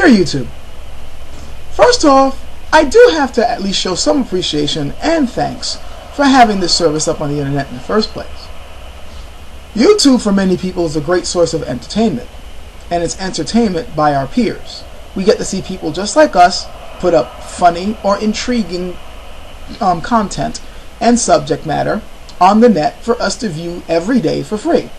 Dear YouTube, first off, I do have to at least show some appreciation and thanks for having this service up on the internet in the first place. YouTube for many people is a great source of entertainment, and it's entertainment by our peers. We get to see people just like us put up funny or intriguing content and subject matter on the net for us to view every day for free.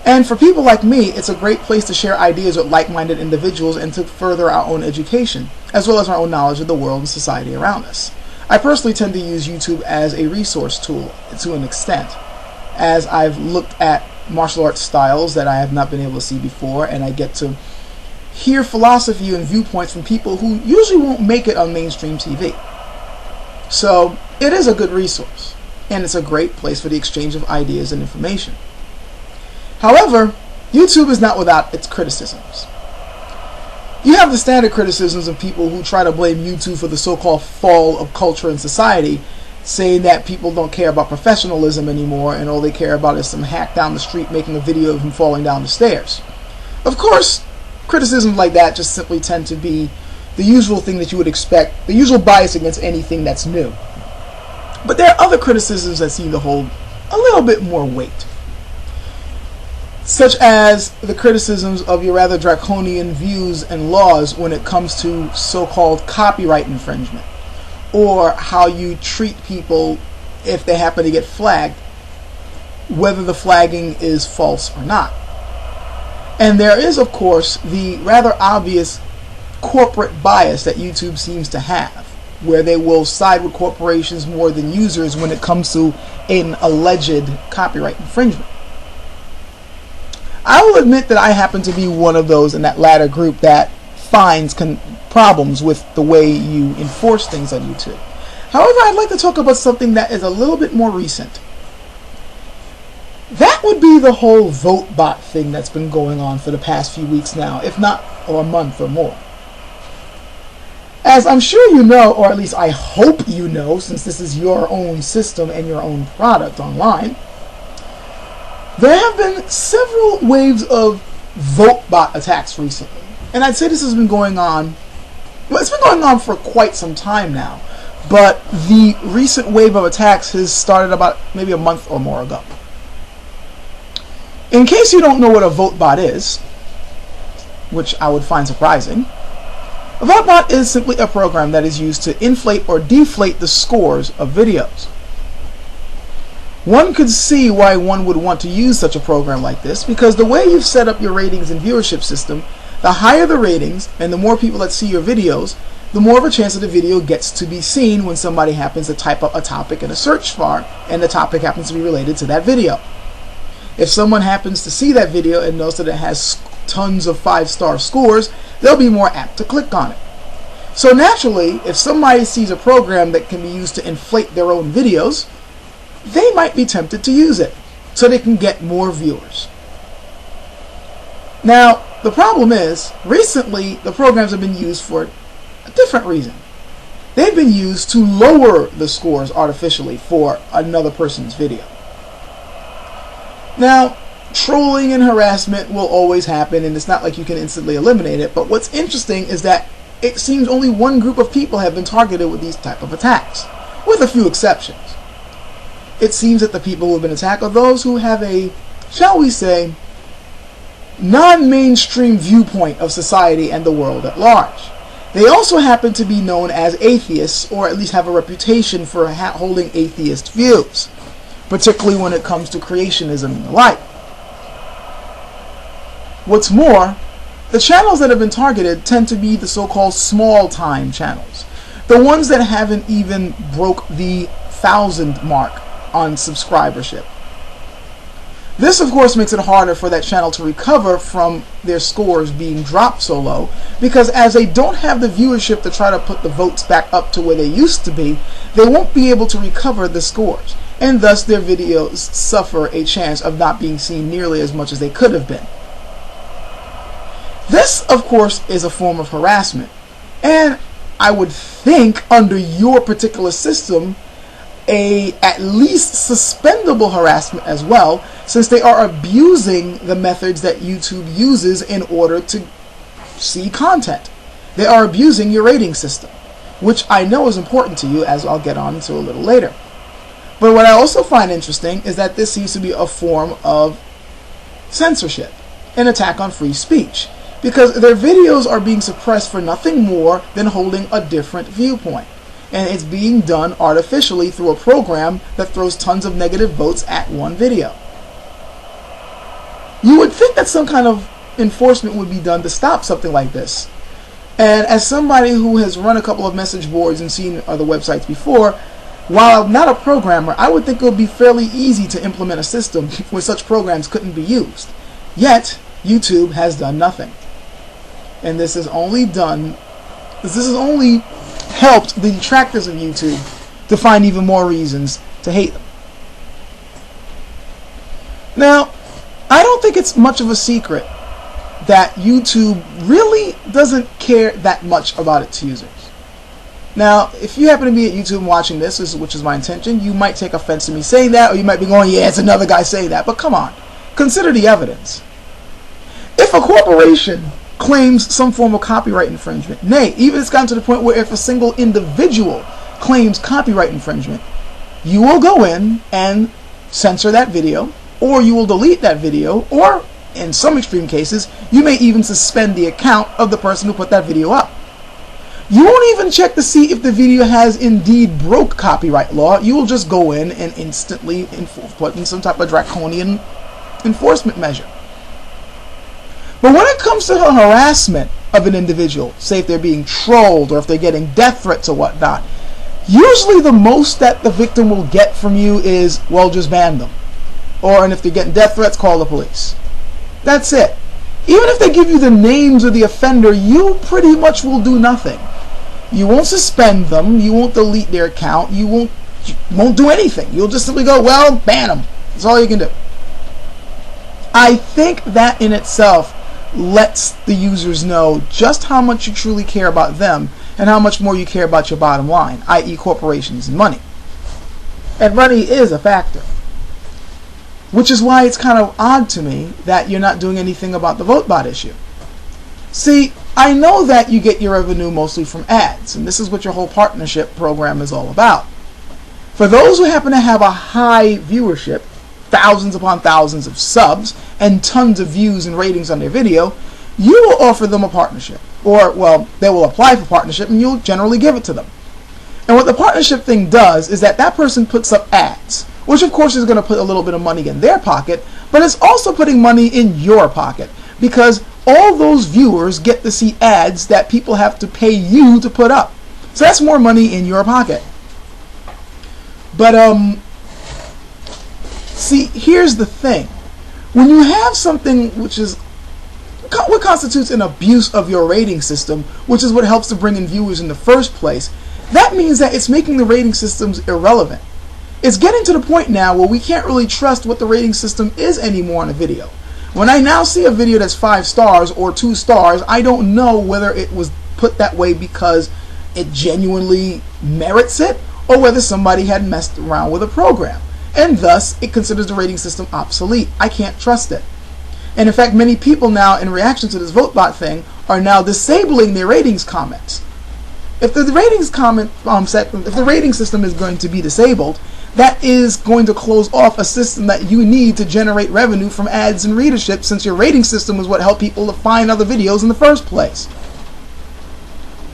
And for people like me, it's a great place to share ideas with like-minded individuals and to further our own education, as well as our own knowledge of the world and society around us. I personally tend to use YouTube as a resource tool to an extent, as I've looked at martial arts styles that I have not been able to see before, and I get to hear philosophy and viewpoints from people who usually won't make it on mainstream TV. So it is a good resource, and it's a great place for the exchange of ideas and information. However, YouTube is not without its criticisms. You have the standard criticisms of people who try to blame YouTube for the so-called fall of culture and society, saying that people don't care about professionalism anymore and all they care about is some hack down the street making a video of him falling down the stairs. Of course, criticisms like that just simply tend to be the usual thing that you would expect, the usual bias against anything that's new. But there are other criticisms that seem to hold a little bit more weight, such as the criticisms of your rather draconian views and laws when it comes to so-called copyright infringement, or how you treat people if they happen to get flagged, whether the flagging is false or not. And there is, of course, the rather obvious corporate bias that YouTube seems to have, where they will side with corporations more than users when it comes to an alleged copyright infringement. I will admit that I happen to be one of those in that latter group that finds problems with the way you enforce things on YouTube. However, I'd like to talk about something that is a little bit more recent. That would be the whole vote bot thing that's been going on for the past few weeks now, if not or a month or more. As I'm sure you know, or at least I hope you know, since this is your own system and your own product online, there have been several waves of vote bot attacks recently. And I'd say this has been going on, well, it's been going on for quite some time now, but the recent wave of attacks has started about maybe a month or more ago. In case you don't know what a vote bot is, which I would find surprising, a vote bot is simply a program that is used to inflate or deflate the scores of videos. One could see why one would want to use such a program like this, because the way you've set up your ratings and viewership system, the higher the ratings and the more people that see your videos, the more of a chance that the video gets to be seen when somebody happens to type up a topic in a search bar and the topic happens to be related to that video. If someone happens to see that video and knows that it has tons of 5-star scores, they'll be more apt to click on it. So naturally, if somebody sees a program that can be used to inflate their own videos, they might be tempted to use it so they can get more viewers. Now, the problem is, recently the programs have been used for a different reason. They've been used to lower the scores artificially for another person's video. Now, trolling and harassment will always happen, and it's not like you can instantly eliminate it, but what's interesting is that it seems only one group of people have been targeted with these type of attacks, with a few exceptions. It seems that the people who have been attacked are those who have a, shall we say, non-mainstream viewpoint of society and the world at large. They also happen to be known as atheists, or at least have a reputation for holding atheist views, particularly when it comes to creationism and the like. What's more, the channels that have been targeted tend to be the so-called small-time channels, the ones that haven't even broke the 1,000 mark on subscribership. This, of course, makes it harder for that channel to recover from their scores being dropped so low, because as they don't have the viewership to try to put the votes back up to where they used to be, they won't be able to recover the scores, and thus their videos suffer a chance of not being seen nearly as much as they could have been. This, of course, is a form of harassment, and I would think under your particular system, at least suspendable harassment as well, since they are abusing the methods that YouTube uses in order to see content. They are abusing your rating system, which I know is important to you, as I'll get on to a little later. But what I also find interesting is that this seems to be a form of censorship, an attack on free speech, because their videos are being suppressed for nothing more than holding a different viewpoint. And it's being done artificially through a program that throws tons of negative votes at one video. You would think that some kind of enforcement would be done to stop something like this. And as somebody who has run a couple of message boards and seen other websites before, while I'm not a programmer, I would think it would be fairly easy to implement a system where such programs couldn't be used. Yet, YouTube has done nothing. And this has only helped the detractors of YouTube to find even more reasons to hate them. Now, I don't think it's much of a secret that YouTube really doesn't care that much about its users. Now, if you happen to be at YouTube and watching this, which is my intention, you might take offense to me saying that, or you might be going, yeah, it's another guy saying that. But come on, consider the evidence. If a corporation claims some form of copyright infringement, nay, even it's gotten to the point where if a single individual claims copyright infringement, you will go in and censor that video, or you will delete that video, or in some extreme cases, you may even suspend the account of the person who put that video up. You won't even check to see if the video has indeed broke copyright law. You will just go in and instantly put in some type of draconian enforcement measure. But when it comes to the harassment of an individual, say if they're being trolled or if they're getting death threats or whatnot, usually the most that the victim will get from you is, well, just ban them. And if they're getting death threats, call the police. That's it. Even if they give you the names of the offender, you pretty much will do nothing. You won't suspend them. You won't delete their account. You won't do anything. You'll just simply go, well, ban them. That's all you can do. I think that in itself lets the users know just how much you truly care about them and how much more you care about your bottom line, i.e. corporations and money. And money is a factor. Which is why it's kind of odd to me that you're not doing anything about the VoteBot issue. See, I know that you get your revenue mostly from ads, and this is what your whole partnership program is all about. For those who happen to have a high viewership, thousands upon thousands of subs, and tons of views and ratings on their video, you will offer them a partnership. Or, well, they will apply for partnership and you'll generally give it to them. And what the partnership thing does is that person puts up ads, which of course is going to put a little bit of money in their pocket, but it's also putting money in your pocket, because all those viewers get to see ads that people have to pay you to put up. So that's more money in your pocket. But see, here's the thing. When you have something which is what constitutes an abuse of your rating system, which is what helps to bring in viewers in the first place, that means that it's making the rating systems irrelevant. It's getting to the point now where we can't really trust what the rating system is anymore on a video. When I now see a video that's 5 stars or 2 stars, I don't know whether it was put that way because it genuinely merits it, or whether somebody had messed around with a program, and thus it considers the rating system obsolete. I can't trust it. And in fact, many people now, in reaction to this VoteBot thing, are now disabling their ratings comments. If the ratings if the rating system is going to be disabled, that is going to close off a system that you need to generate revenue from ads and readership, since your rating system is what helped people to find other videos in the first place.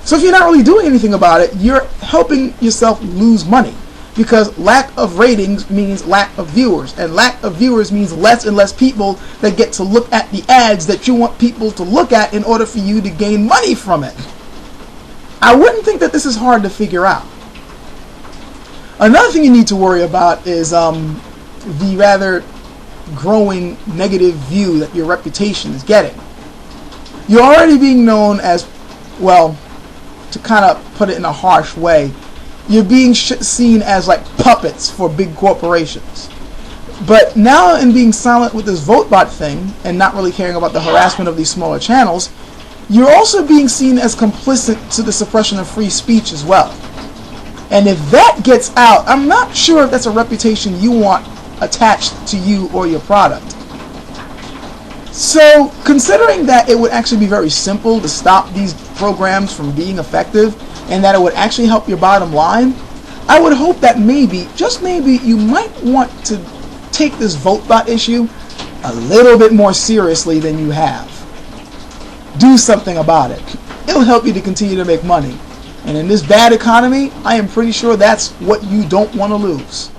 So if you're not really doing anything about it, you're helping yourself lose money, because lack of ratings means lack of viewers, and lack of viewers means less and less people that get to look at the ads that you want people to look at in order for you to gain money from it. I wouldn't think that this is hard to figure out. Another thing you need to worry about is the rather growing negative view that your reputation is getting. You're already being known as, well, to kind of put it in a harsh way, you're being seen as like puppets for big corporations. But now, in being silent with this VoteBot thing and not really caring about the harassment of these smaller channels, you're also being seen as complicit to the suppression of free speech as well. And if that gets out, I'm not sure if that's a reputation you want attached to you or your product. So, considering that it would actually be very simple to stop these programs from being effective, and that it would actually help your bottom line, I would hope that maybe, just maybe, you might want to take this VoteBot issue a little bit more seriously than you have. Do something about it. It'll help you to continue to make money. And in this bad economy, I am pretty sure that's what you don't want to lose.